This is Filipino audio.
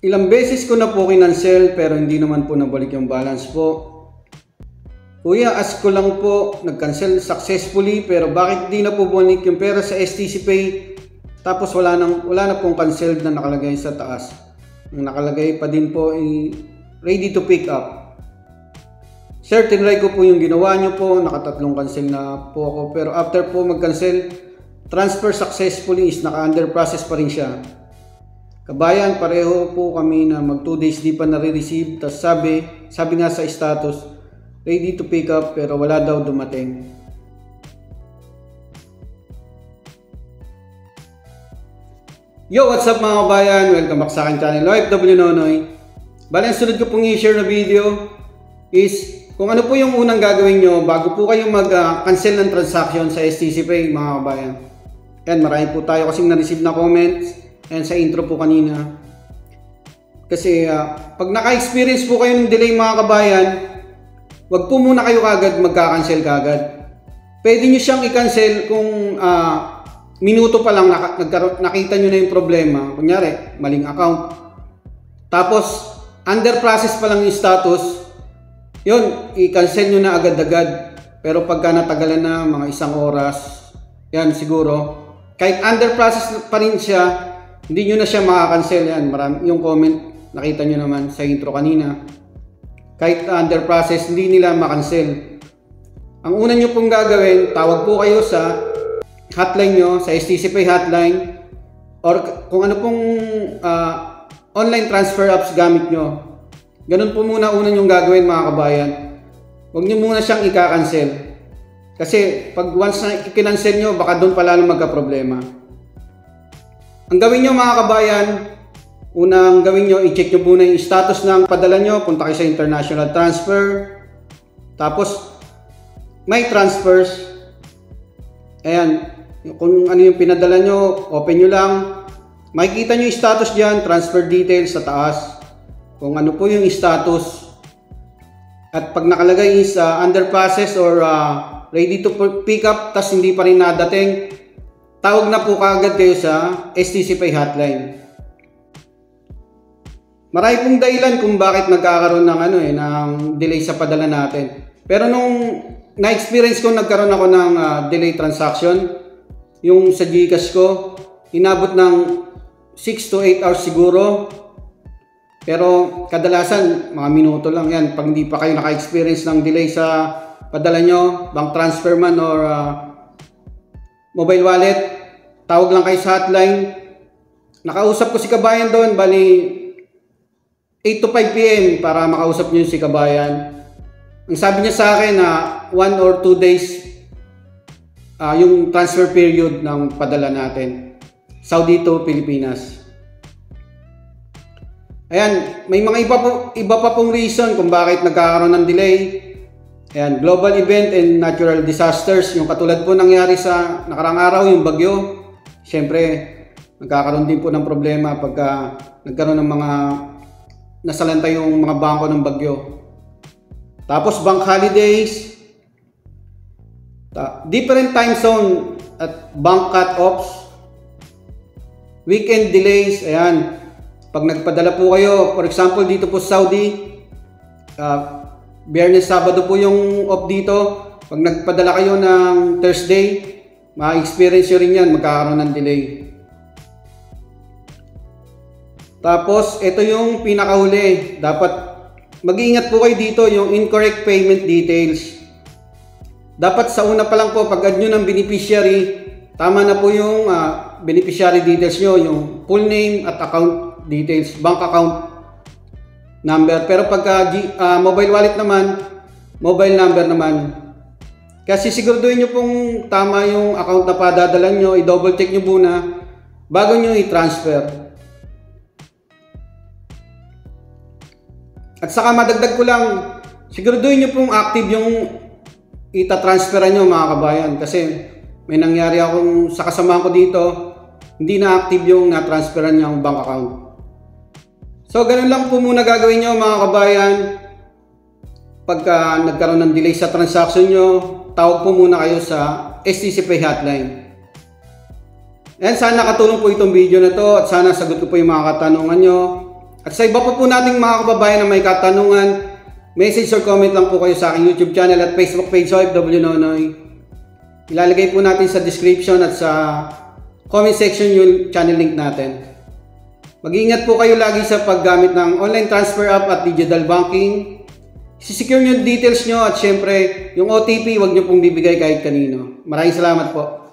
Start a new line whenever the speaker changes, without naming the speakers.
Ilang beses ko na po kinancel pero hindi naman po nabalik yung balance po. Kuya, ask ko lang po, nag-cancel successfully pero bakit di na po bumalik yung pera sa STC Pay? Tapos wala na pong canceled na nakalagay sa taas. Ang nakalagay pa din po ay ready to pick up. Sir, tinry ko po yung ginawa nyo po, nakatatlong cancel na po ako. Pero after po mag-cancel, transfer successfully is naka-under process pa rin siya. Kabayan, pareho po kami na mag 2 days di pa nare-receive. Tapos sabi nga sa status, ready to pick up pero wala daw dumating. Yo, what's up mga kabayan? Welcome back sa akin channel, OFW Nonoy. Bale, ang sunod ko pong i-share na video is kung ano po yung unang gagawin nyo bago po kayong mag-cancel ng transaction sa STC Pay mga kabayan. Yan, marami po tayo kasing na-receive na comments. And sa intro po kanina. Kasi pag naka-experience po kayo ng delay mga kabayan, wag po muna kayo kagad magka-cancel kagad. Pwede nyo siyang i-cancel kung minuto pa lang nakita nyo na yung problema. Kunyari, maling account. Tapos, under process pa lang yung status, yun, i-cancel nyo na agad-agad. Pero pagka natagalan na mga 1 oras, yan siguro, kahit under process pa rin siya, hindi nyo na siya makakancel. Yan, marami yung comment, nakita nyo naman sa intro kanina. Kahit under process, hindi nila makancel. Ang una nyo pong gagawin, tawag po kayo sa hotline nyo, sa STC Pay hotline, or kung ano pong online transfer apps gamit nyo. Ganun po muna una nyong gagawin mga kabayan. Huwag nyo muna siyang ika-cancel. Kasi pag once na i-cancel nyo, baka doon pala lang magka-problema. Ang gawin nyo mga kabayan, unang gawin nyo, i-check nyo muna yung status ng padala nyo, punta kayo sa international transfer, tapos may transfers, ayan, kung ano yung pinadala nyo, open nyo lang, makikita nyo yung status dyan, transfer details sa taas, kung ano po yung status, at pag nakalagay is under process or ready to pick up, tas hindi pa rin nadating, tawag na po kaagad kayo sa STC Pay hotline. Marami pong dahilan kung bakit nagkakaroon ng ng delay sa padala natin. Pero nung na-experience ko nagkaroon ako ng delay transaction, yung sa GCash ko, inabot ng 6 to 8 hours siguro. Pero kadalasan mga minuto lang yan pag hindi pa kayo naka-experience ng delay sa padala nyo, bank transfer man or mobile wallet, tawag lang kayo sa hotline. Nakausap ko si kabayan doon, bali 8 to 5 PM para makausap niyo si kabayan. Ang sabi niya sa akin na 1 or 2 days yung transfer period ng padala natin. Saudi to Pilipinas. Ayan, may mga iba pa pong reason kung bakit nagkakaroon ng delay. Ayan, global event and natural disasters, yung katulad po nangyari sa nakarang araw, yung bagyo. Siyempre, nagkakaroon din po ng problema pagka nagkaroon ng mga nasalanta yung mga bangko ng bagyo. Tapos bank holidays, different time zone at bank cut-offs, weekend delays. Ayan, pag nagpadala po kayo, for example dito po sa Saudi, Biyernes, Sabado po yung off dito. Pag nagpadala kayo ng Thursday, ma-experience nyo rin yan, magkakaroon ng delay. Tapos, ito yung pinakahuli. Dapat mag-iingat po kayo dito, yung incorrect payment details. Dapat sa una pa lang po, pag-add nyo ng beneficiary, tama na po yung beneficiary details nyo, yung full name at account details, bank account number. Pero pagka mobile wallet naman, mobile number naman. Kasi siguraduhin nyo pong tama yung account na padadalan nyo, i-double check nyo muna bago nyo i-transfer. At saka madagdag ko lang, siguraduhin nyo pong active yung ita-transferan nyo mga kabayan. Kasi may nangyari akong sa kasama ko dito, hindi na active yung na-transferan niyang bank account. So, ganun lang po muna gagawin nyo mga kabayan. Pagka nagkaroon ng delay sa transaction nyo, tawag po muna kayo sa STC Pay hotline. And sana nakatulong po itong video na to at sana sagot ko po yung mga katanungan nyo. At sa iba pa po nating mga kababayan na may katanungan, message or comment lang po kayo sa aking YouTube channel at Facebook page OFW Nonoy. Ilalagay po natin sa description at sa comment section yung channel link natin. Mag-iingat po kayo lagi sa paggamit ng online transfer app at digital banking. Sisecure nyo yung details nyo at syempre yung OTP huwag nyo pong bibigay kahit kanino. Maraming salamat po.